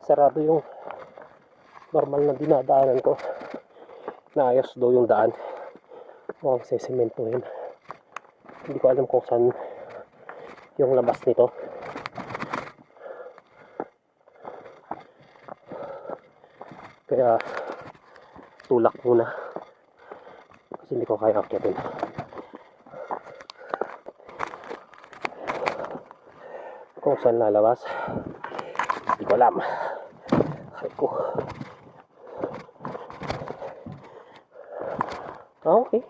sarado yung normal na dinadaanan ko. Naayos daw yung daan. Mukhang sesementohin. Hindi ko alam kung saan yung labas nito. Kaya tulak muna kasi hindi ko kaya akyatin. Kung saan lalabas hindi ko alam. Ay ko. Okay.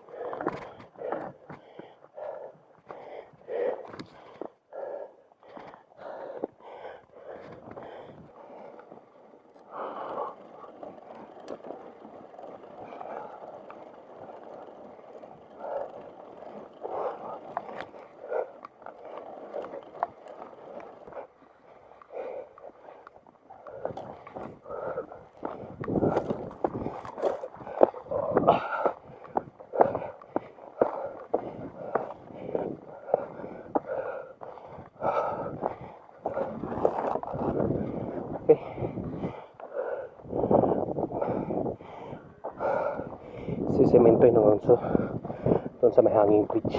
Okay. Sisemento yung ngonso doon sa may hanging bridge.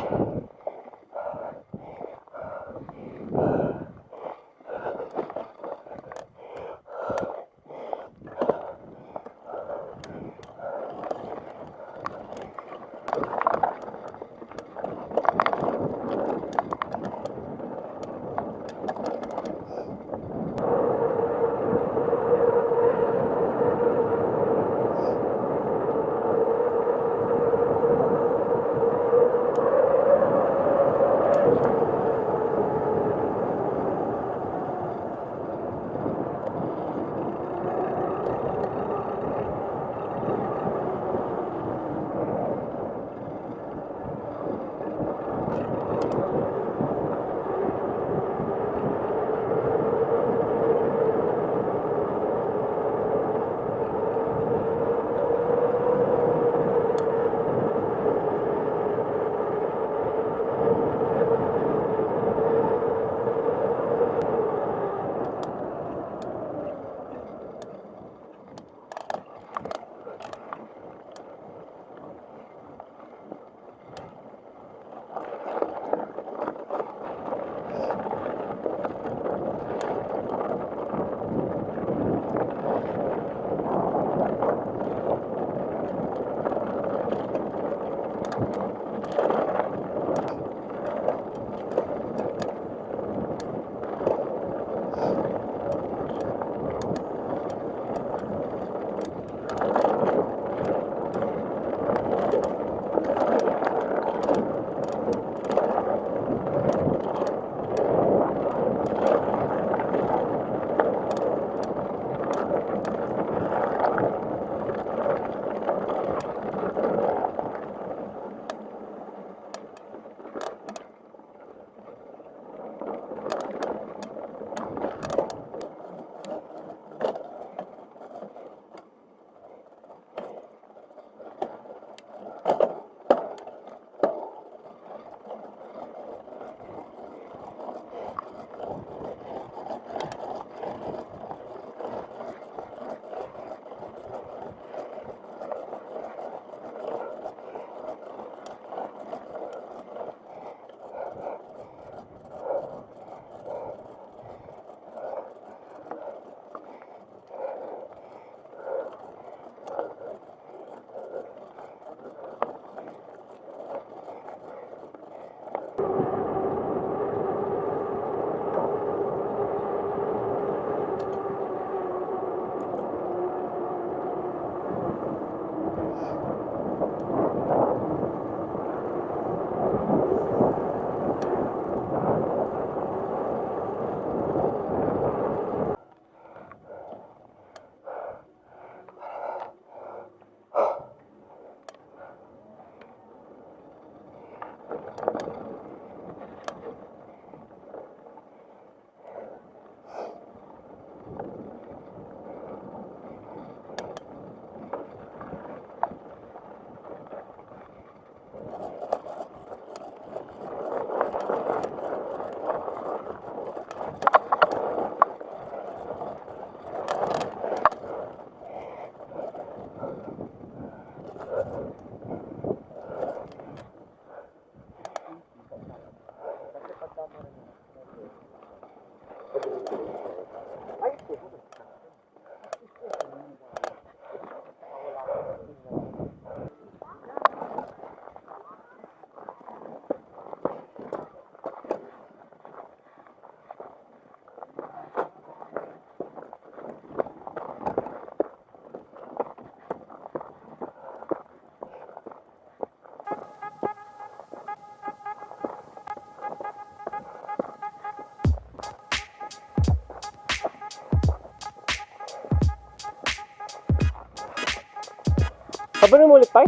Kabanin mo ulit pa?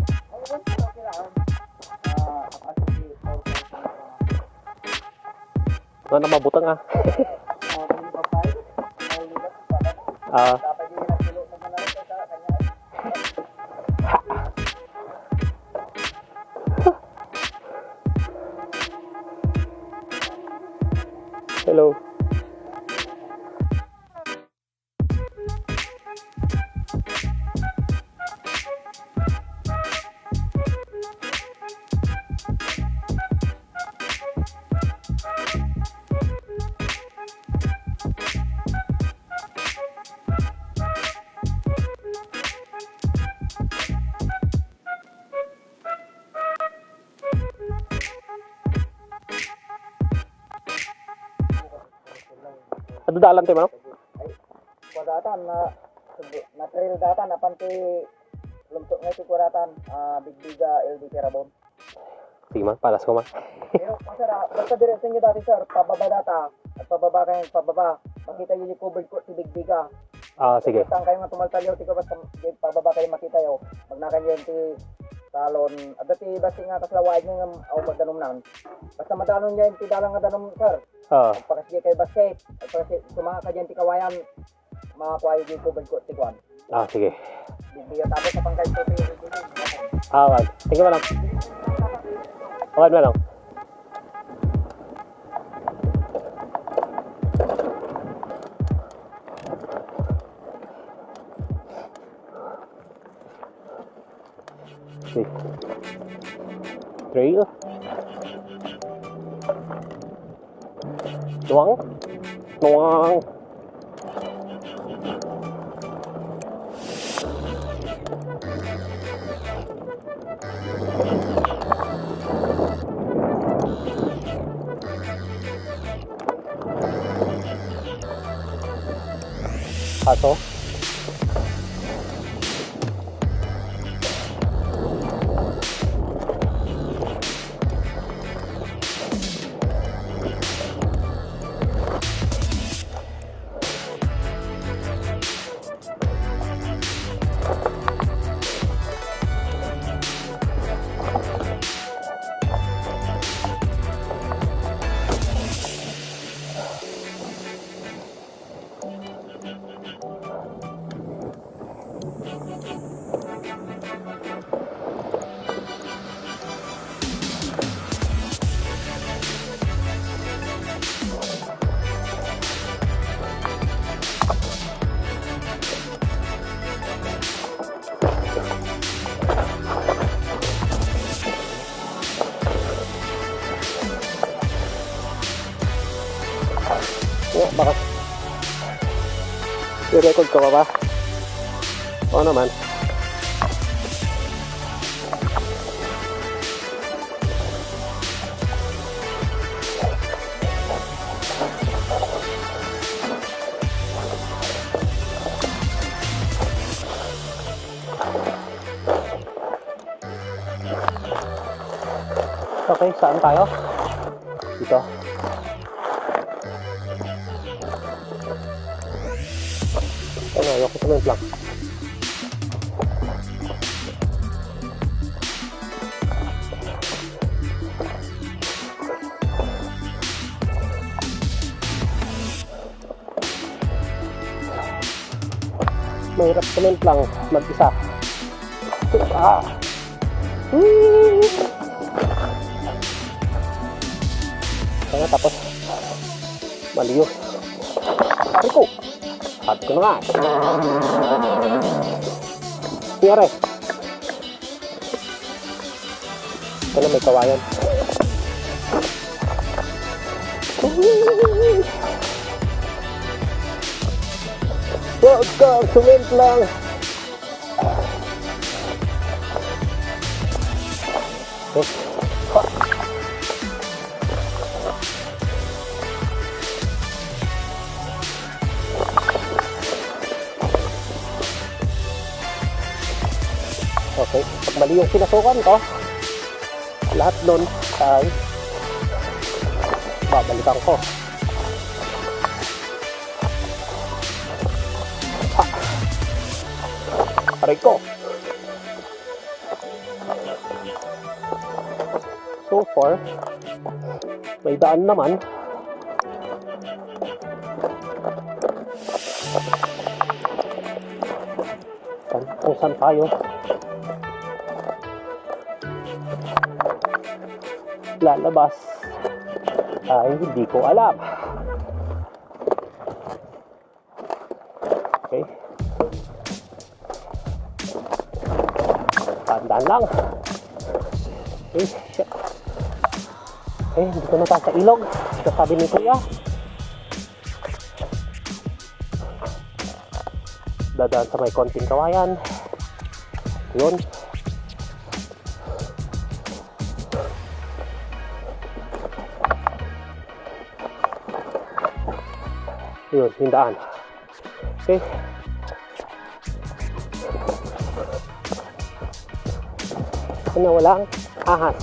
Ano na mabutang ah. Hello. Ano dalan tayo, mano? Kwadatan na trail data na panti lumtok nga si kwadatan bigbiga LD Terabon. Sige man, palas ko man. Pero masara, basta diretso nyo dati sir, pababa data at pababa kayong pababa. Makita yung covered ko si bigbiga. Sige. Basta kayo nga tumaltalyo, tika basta pababa kayo makita yo. Magnakan yun si talon. At dati basta nga kaslaway nyo nga magdanom nan. Basta madanon nyo yung tidalang nga danom sir. Pagkasige kayo basket, pagkasige sumanga ka dyan ti kawayan, makakuha yung covered ko ti kwan. Sige. Bigbiga tapos sa pangkait ko ti Wag. Tingnan mo lang. Wag na lang. Okay. Trail. Tuwang. Tuwang. Aso. Baka i-record ko pa ba? Oo naman. Okay, saan tayo? Dito. Ayoko cement lang. Mahirap cement lang mag-isa. Kaya tapos maliyo. Ay ko. At ko na nga. Nangyari. Ito na may kawayan. Wag kang sumint lang. Okay, pag mali yung pinasukan ko, lahat nun ay babalikan ko. Aray ko. So far, may daan naman. Kung saan tayo lalabas ay hindi ko alam. Okay, tandaan lang. Okay, shit. Okay, dito na tayo sa ilog, sabi ni kuya. Dadaan sa may konting kawayan. Yun. Yun, hindaan. Okay. Ano, walang ahas.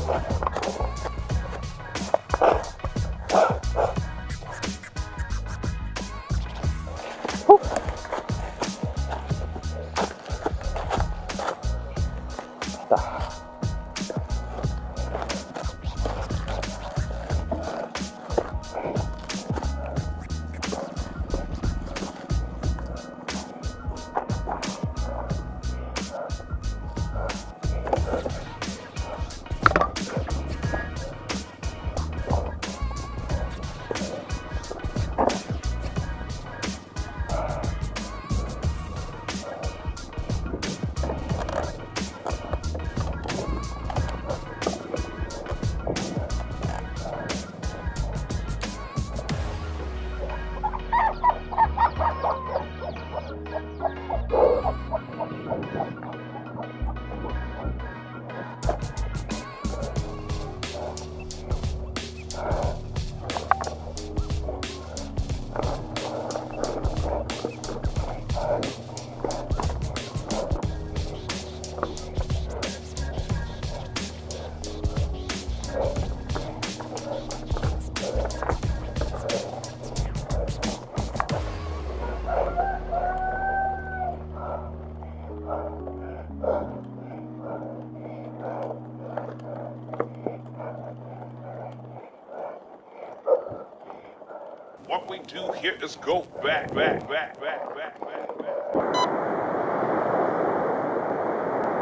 What we do here is go back.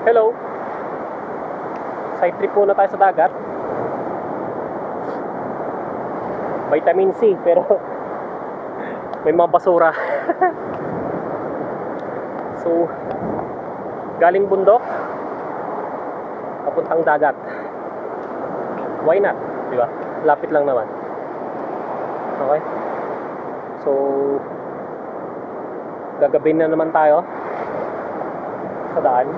Hello. Side trip muna tayo sa dagat. Vitamin C, pero may mga basura. So, galing bundok papuntang dagat. Why not? Diba? Lapit lang naman. Okay? So, gagabin na naman tayo sa daan.